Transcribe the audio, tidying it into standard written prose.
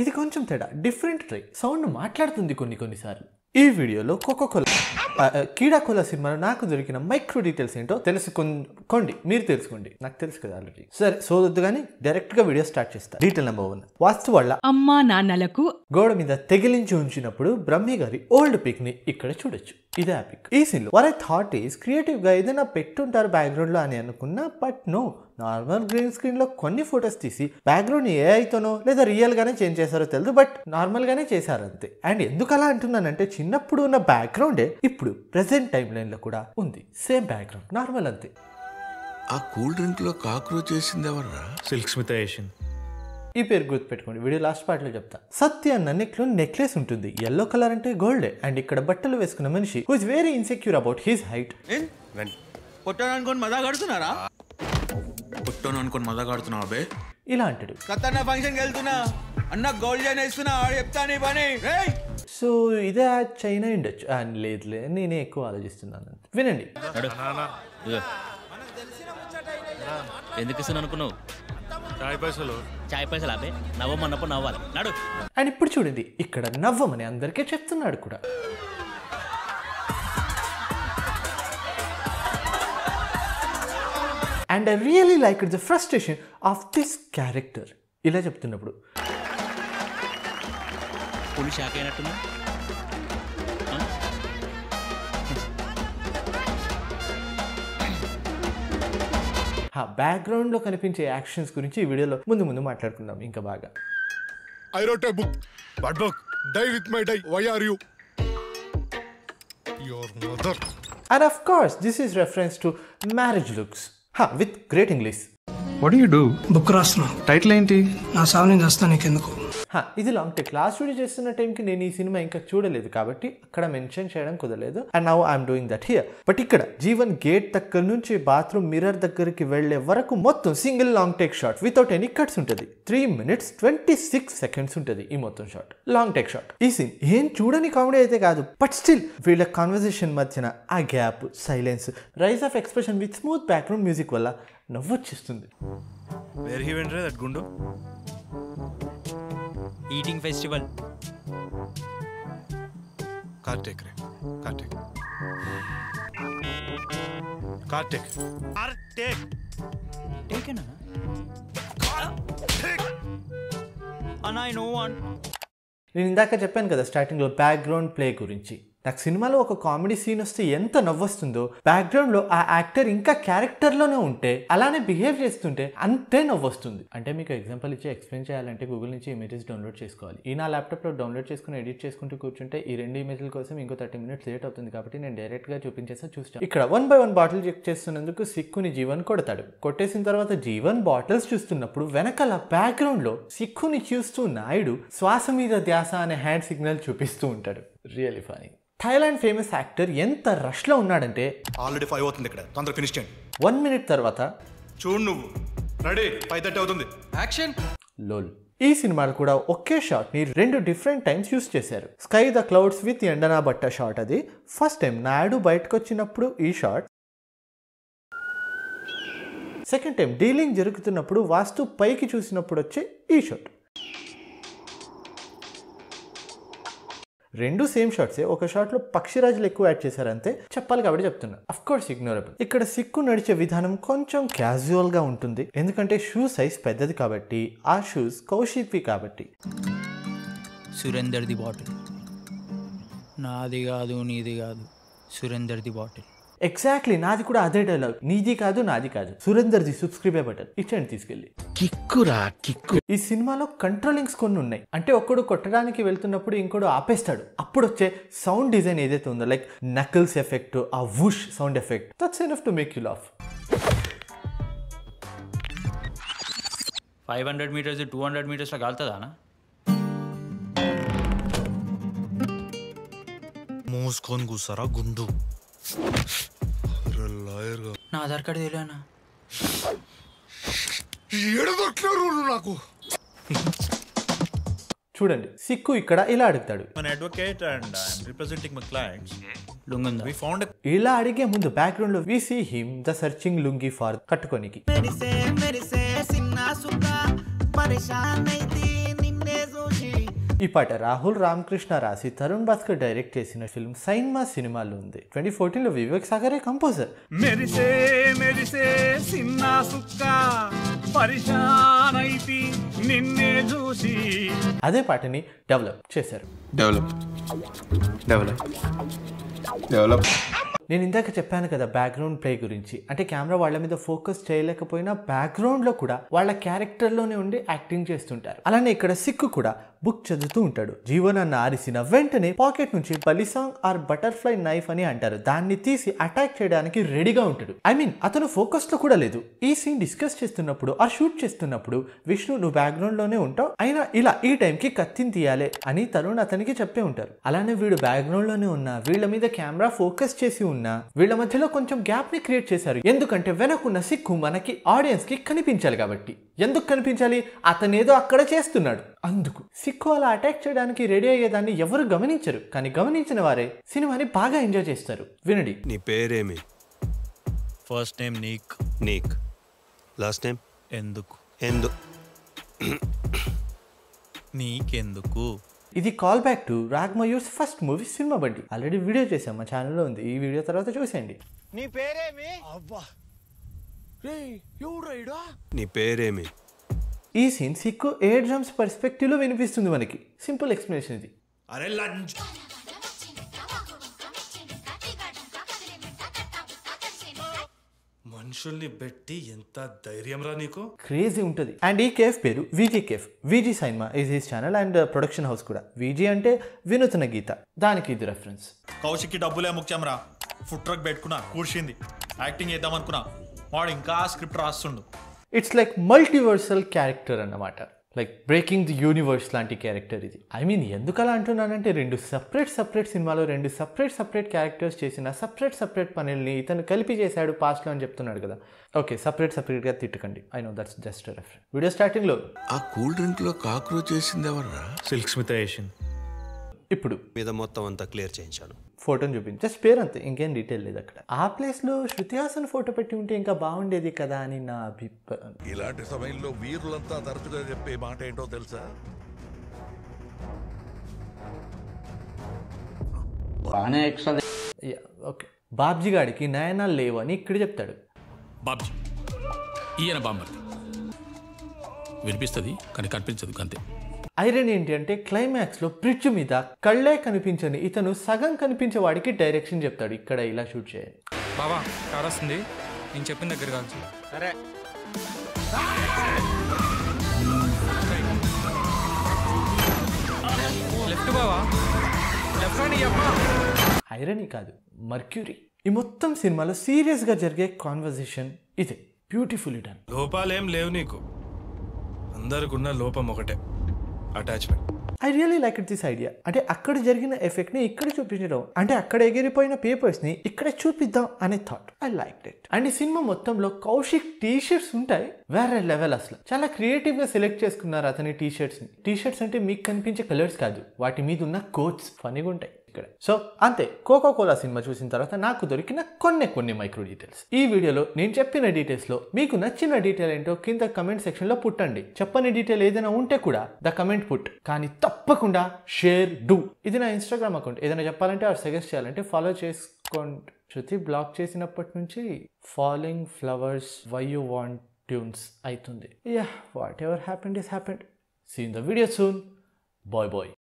ఇది కొంచెం తేడా, డిఫరెంట్ ట్రై. సౌండ్ మాట్లాడుతుంది కొన్నిసార్లు. ఈ వీడియోలో కీడాకోలా సినిమాలో నాకు దొరికిన మైక్రో డీటెయిల్స్ ఏంటో తెలుసుకోండి. మీరు తెలుసుకోండి, నాకు తెలుసు కదా ఆల్రెడీ. సరే సోదొద్దు కానీ డైరెక్ట్ గా వీడియో స్టార్ట్ చేస్తా. Detail number 1. వాస్తు వాళ్ళ అమ్మా నాన్నలకు గోడ మీద తెగిలించి ఉంచినప్పుడు బ్రహ్మి గారి ఓల్డ్ పిక్ ని ఇక్కడ చూడొచ్చు. ఇదే ఆ పిక్. ఈ సీన్ లో where I thought is creative గా ఏదైనా పెట్టుంటారు బ్యాక్గ్రౌండ్ లో అని అనుకున్నా, but no, normal green screen లో కొన్ని ఫొటోస్ తీసి బ్యాక్గ్రౌండ్ ఏఐతోనో లేదా రియల్ గానే చేంజ్ చేశారో తెలియదు, బట్ నార్మల్ గానే చేశారు అంతే. అండ్ ఎందుకు అలా అంటున్నానంటే చిన్నప్పుడు ఉన్న బ్యాక్గ్రౌండే ఇప్పుడు ప్రెసెంట్ టైం లైన్ లో కూడా ఉంది. సేమ్ బ్యాక్గ్రౌండ్, నార్మల్ అంతే. ఆ కూల్ డ్రింక్ లో కాక్రోచ్ చేసింది ఎవర్రా? సిల్క్ స్మిత ఏషియన్. ఈ పేరు గుర్తుపెట్టుకోండి, వీడియో లాస్ట్ పార్ట్ లో చెప్తా. సత్య అన్న నెక్ లో నెక్లెస్ ఉంటుంది, ఎల్లో కలర్ అంటే గోల్డే. అండ్ ఇక్కడ బట్టలు వేసుకున్న మనిషి who is very insecure about his height. పుట్టాను మజా కడుతున్నారా? పుట్టాను అనుకోని మజా కడుతున్నావు అబే. ఇలా అంటాడు. కత్తన్న ఫంక్షన్ వెళ్తున్నా అన్న గోల్డ్ చైన్ వేస్తున్నా, చెప్తాను పని. సో ఇదే చైనా ఉండొచ్చు. లేదులే, నేనే ఎక్కువ ఆలోచిస్తున్నాను. వినండి. ఎందుకు ఇస్తాను అనుకున్నావు? చాయ్ పైసలు అబే, నవ్వమన్నప్పుడు నవ్వాలి నాడు. అండ్ ఇప్పుడు చూడండి, ఇక్కడ నవ్వమని అందరికీ చెప్తున్నాడు కూడా. And I really like the frustration of this character. ఇలా చెప్తున్నప్పుడు పులి షాక్ అయినట్టున్నా. బ్యాక్గ్రౌండ్ లో కనిపించే యాక్షన్స్ గురించి ఈ వీడియోలో ముందు మాట్లాడుకుందాం ఇంకా బాగా. I wrote a book. What book? Die with my die. Why are you? Your mother. And of course, this is reference to marriage looks. With great English. What do you do? Book రాస్తున్నా. Title ఏంటి? నా సావు నేను చేస్తా, నీకెందుకు? ఇది long take. Last video చేస్తున్న టైంకి నేను ఈ సినిమా ఇంకా చూడలేదు కాబట్టి అక్కడ మెన్షన్ చేయడం కుదరలేదు. And now I'm doing that here. But ఇక్కడ జీవన్ గేట్ దగ్గర నుంచి బాత్రూమ్ మిర్రర్ దగ్గరికి వెళ్లే వరకు మొత్తం single long take shot without any cuts ఉంటుంది. 3 minutes 26 seconds ఉంటుంది ఈ మొత్తం షాట్, లాంగ్ టేక్ షాట్. ఈ సీన్ ఏం చూడని కామెడీ అయితే కాదు, బట్ స్టిల్ వీళ్ళ కాన్వర్సేషన్ మధ్యన ఆ gap, silence, rise of expression with smooth background music వల్ల నవ్వొచ్చేస్తుంది. వేర్ హీ వెంట్ రే దట్ గుండు? Eating festival. Kartik re. Kartik. Kartik. Kartik. టేకేనా? అన్నా ఐ నో వన్. నేను ఇందాక చెప్పాను కదా స్టార్టింగ్లో బ్యాక్గ్రౌండ్ ప్లే గురించి. నాకు సినిమాలో ఒక కామెడీ సీన్ వస్తే ఎంత నవ్వొస్తుందో, బ్యాక్గ్రౌండ్ లో ఆ యాక్టర్ ఇంకా క్యారెక్టర్ లోనే ఉంటే అలానే బిహేవ్ చేస్తుంటే అంతే నవ్వొస్తుంది. అంటే మీకు ఎగ్జాంపుల్ ఇచ్చి ఎక్స్ప్లెయిన్ చేయాలంటే గూగుల్ నుంచి ఇమేజెస్ డౌన్లోడ్ చేసుకోవాలి. ఈ నా ల్యాప్టాప్ లో డౌన్లోడ్ చేసుకుని ఎడిట్ చేసుకుంటూ కూర్చుంటే ఈ 2 ఇమేజ్ల కోసం ఇంకో 30 minutes లేట్ అవుతుంది. కాబట్టి నేను డైరెక్ట్ గా చూపించేస్తా, చూస్తాను. ఇక్కడ 1 by 1 బాటిల్ చెక్ చేస్తున్నందుకు సిక్కుని జీవన్ కొడతాడు. కొట్టేసిన తర్వాత జీవన్ బాటిల్స్ చూస్తున్నప్పుడు వెనకాల బ్యాక్గ్రౌండ్ లో సిక్కుని చూస్తూ నాయుడు శ్వాస మీద ధ్యాస అనే హ్యాండ్ సిగ్నల్ చూపిస్తూ ఉంటాడు. Really funny. Thailand famous actor ఎంత రష్ లో ఉన్నాడంటే ఆల్రెడీ 5 అవుతుంది ఇక్కడ, తొందర ఫినిష్ చేయండి. 1 minute తర్వాత చూడు నువ్వు రెడీ 5:30 అవుతుంది. యాక్షన్. లోల్. ఈ సినిమాలో కూడా ఒకే షాట్ ని 2 different times యూస్ చేశారు. స్కై ద క్లౌడ్స్ విత్ ఎండనా బట్ట షాట్ అది ఫస్ట్ టైం నాయుడు బయటకు వచ్చినప్పుడు ఈ షాట్. సెకండ్ టైం డీలింగ్ జరుగుతున్నప్పుడు వాస్తు పైకి చూసినప్పుడు వచ్చే ఈ షాట్. 2 సేమ్ షాట్సే. ఒక షాట్ లో పక్షిరాజులు ఎక్కువ యాడ్ చేశారంతే, చెప్పాలి కాబట్టి చెప్తున్నా. Of course ignorable. ఇక్కడ సిక్కు నడిచే విధానం కొంచెం క్యాజువల్ గా ఉంటుంది, ఎందుకంటే షూ సైజ్ పెద్దది కాబట్టి, ఆ షూస్ కౌశిక్వి కాబట్టి. సురేందర్ ది బాటిల్ నాది కాదు నీది కాదు, సురేందర్ ది బాటిల్. ఎగ్జాక్ట్లీ, నాది కూడా అదే డైలాగ్. నీది కాదు నాది కాదు, సురేందర్ ది సబ్స్క్రైబ్ బటన్ ఇచ్చండి తీసుకెళ్ళి. కిక్కురా కిక్కు. ఈ సినిమాలో కంట్రోలింగ్స్ కొన్ని ఉన్నాయి. అంటే ఒక్కడు కొట్టడానికి వెళ్తున్నప్పుడు ఇంకోడు ఆపేస్తాడు. అప్పుడు వచ్చే సౌండ్ డిజైన్ ఏదైతే ఉందో, లైక్ నకిల్స్ ఎఫెక్ట్, ఆ whoosh sound effect, that's enough to make you laugh. 500 meters 200 meters కాలుతుందా? మూసుకొని కూసారా గుండు. నా ఆధార్ కార్డు తెలియనా? నాకు చూడండి, సిక్కు ఇక్కడ ఇలా అడుగుతాడు. ఇలా అడిగే ముందు బ్యాక్గ్రౌండ్ లో we see him the searching లుంగి ఫార్ కట్టుకోనికి. ఈ పాట రాహుల్ రామకృష్ణ రాసి తరుణ్ భాస్కర్ డైరెక్ట్ చేసిన ఫిల్మ్ సైన్మా సినిమాలో ఉంది. 2014లో వివేక్ సాగరే కంపోజర్. మెరిసే మెరిసే సిన్న సుక్క పరిశానైతి నిన్నే చూసి అదే పాటని డెవలప్ చేశారు. నేను ఇందాక చెప్పాను కదా బ్యాక్గ్రౌండ్ ప్లే గురించి. అంటే కెమెరా వాళ్ళ మీద ఫోకస్ చేయలేకపోయినా బ్యాక్గ్రౌండ్లో కూడా వాళ్ళ క్యారెక్టర్లోనే ఉండి యాక్టింగ్ చేస్తుంటారు. అలానే ఇక్కడ సిక్కు కూడా బుక్ చదువుతూ ఉంటాడు. జీవనాన్ని ఆరిసిన వెంటనే పాకెట్ నుంచి బలిసాంగ్ ఆర్ బటర్ఫ్లై నైఫ్ అని అంటారు, దాన్ని తీసి అటాక్ చేయడానికి రెడీగా ఉంటాడు. అతను ఫోకస్ లో కూడా లేదు. ఈ సీన్ డిస్కస్ చేస్తున్నప్పుడు ఆ షూట్ చేస్తున్నప్పుడు విష్ణు నువ్వు బ్యాక్గ్రౌండ్ లోనే ఉంటావు, అయినా ఇలా ఈ టైంకి కత్తిని తీయాలి అని తరుణ్ అతనికి చెప్పే ఉంటారు. అలానే వీడు బ్యాక్గ్రౌండ్ లోనే ఉన్నా వీళ్ళ మీద కెమెరా ఫోకస్ చేసి ఉన్నా వీళ్ళ మధ్యలో కొంచెం గ్యాప్ ని క్రియేట్ చేశారు. ఎందుకంటే వెనకున్న సిక్కు మనకి ఆడియన్స్ కి కనిపించాలి కాబట్టి. ఎందుకు కనిపించాలి? అతనేదో అక్కడ చేస్తున్నాడు, అందుకు. సిక్కు అలా అటాక్ చేయడానికి రెడీ అయ్యేదాన్ని ఎవరు గమనించరు, కానీ గమనించిన వారే సినిమాని బాగా ఎంజాయ్ చేస్తారు. వినండి. నీ పేరేమి? ఫస్ట్ నేమ్ నీక్. నీక్. Last name? ఎందుకు? నీకెందుకు? ఇది call back to Raag Mayur's first movie Cinema Bandi. Already video చేసాం, మా ఛానల్లో ఉంది. ఈ వీడియో తర్వాత చూసేయండి. నీ పేరేమి? నీ పేరేమి? ఈ సీన్ సిక్కు ఎయిర్ డ్రమ్స్ పర్స్పెక్టివ్ లో వినిపిస్తుంది మనకి. సింపుల్ ఎక్స్ప్లెనేషన్ ఇది. అరే లంచ్. మనుషుల్ని పెట్టి ఎంత ధైర్యం రా నీకు. క్రేజీ ఉంటుంది. అండ్ ఈ కేఫ్ పేరు VG cafe. VG Cinema is his channel and production house కూడా. వీజీ అంటే వినూత్న గీత, దానికి ఇది రెఫరెన్స్. కౌశిక్కి డబ్బులే ముఖ్యం రా. ఫుడ్ ట్రక్ పెట్టుకున్నా, కూర్చింది, యాక్టింగ్ చేద్దాం అనుకున్నా, వాడు ఇంకా స్క్రిప్ట్ రాస్తుండు. ఇట్స్ లైక్ మల్టీవర్సల్ క్యారెక్టర్ అన్నమాట. లైక్ బ్రేకింగ్ ది యూనివర్స్ లాంటి క్యారెక్టర్ ఇది. ఎందుకు అలా అంటున్నానంటే రెండు సపరేట్ సినిమాలో రెండు సపరేట్ క్యారెక్టర్స్ చేసిన సపరేట్ పనుల్ని ఇతను కలిపి చేశాడు పాస్ట్లో అని చెప్తున్నాడు కదా. ఓకే, సపరేట్గా తిట్టకండి. I know that's just reference. Video starting లో ఆ కూల్ డ్రింక్ లో కాక్రోచ్ చేసింది ఎవర్రా? సిల్క్ స్మిత ఏషియన్. ఇప్పుడు మీద మొత్తం అంతా క్లియర్ చేయించాను. ఫోటోని చూపించి జస్ట్ పేరు అంతే, ఇంకేం డీటెయిల్ లేదు అక్కడ. ఆ ప్లేస్లో శృతి హాసన్ ఫోటో పెట్టి ఉంటే ఇంకా బాగుండేది కదా అని నా అభిప్రాయం. ఇలాంటి సమయంలో వీరులంతా తరచుగా చెప్పే మాట ఏంటో తెలుసా? ఓకే, బాబ్జీ గాడికి నయనాలు లేవు అని ఇక్కడ చెప్తాడు. బాబ్జీ ఈయన బామ్మర్ది, వినిపిస్తుంది కానీ కనిపించదు అంతే. ఐరన్ ఏంటి అంటే క్లైమాక్స్లో బ్రిడ్జ్ మీద కళ్ళే కనిపించని ఇతను సగం కనిపించే వాడికి డైరెక్షన్ చెప్తాడు, ఇక్కడ ఇలా షూట్ చేయాలి. బాబా కార్ వస్తుంది, నేను చెప్పిన దగ్గర కాదు. సరే లెఫ్ట్ బావా, లెఫ్ట్ అని చెప్పా. ఐరన్ కాదు, మర్క్యూరీ. ఈ మొత్తం సినిమాలో సీరియస్గా జరిగే కాన్వర్జేషన్ ఇదే. Beautifully done. లోపాలేం లేవు నీకు, అందరికున్న లోపం ఒకటే, attachment. I really like it this idea. అంటే అక్కడ జరిగిన ఎఫెక్ట్ని ఇక్కడ చూపించడం, అంటే అక్కడ ఎగిరిపోయిన పేపర్స్ని ఇక్కడ చూపిద్దాం అనే thought. I like it. And ఈ సినిమా మొత్తంలో కౌశిక్ టీషర్ట్స్ ఉంటాయి వేరే లెవెల్. అసలు చాలా క్రియేటివ్గా సెలెక్ట్ చేసుకున్నారు అతని టీషర్ట్స్ని. టీషర్ట్స్ అంటే మీకు కనిపించే కలర్స్ కాదు, వాటి మీద ఉన్న కోట్స్ ఫనీగా ఉంటాయి ఇక్కడ. సో అంతే, కోకా కోలా సినిమా చూసిన తర్వాత నాకు దొరికిన కొన్ని మైక్రో డీటెయిల్స్. ఈ వీడియోలో నేను చెప్పిన డీటెయిల్స్లో మీకు నచ్చిన డీటెయిల్ ఏంటో కింద కమెంట్ సెక్షన్లో పుట్టండి. చెప్పని డీటెయిల్ ఏదైనా ఉంటే కూడా ద కమెంట్ పుట్, కానీ తప్పకుండా షేర్ డూ. ఇది నా ఇన్స్టాగ్రామ్ అకౌంట్. ఏదైనా చెప్పాలంటే ఆర్ సజెస్ట్ చేయాలంటే ఫాలో చేసుకోండి. శృతి బ్లాక్ చేసినప్పటి నుంచి falling flowers why you want tunes అవుతుంది. Yeah, whatever happened is happened. See in the video soon. Bye bye.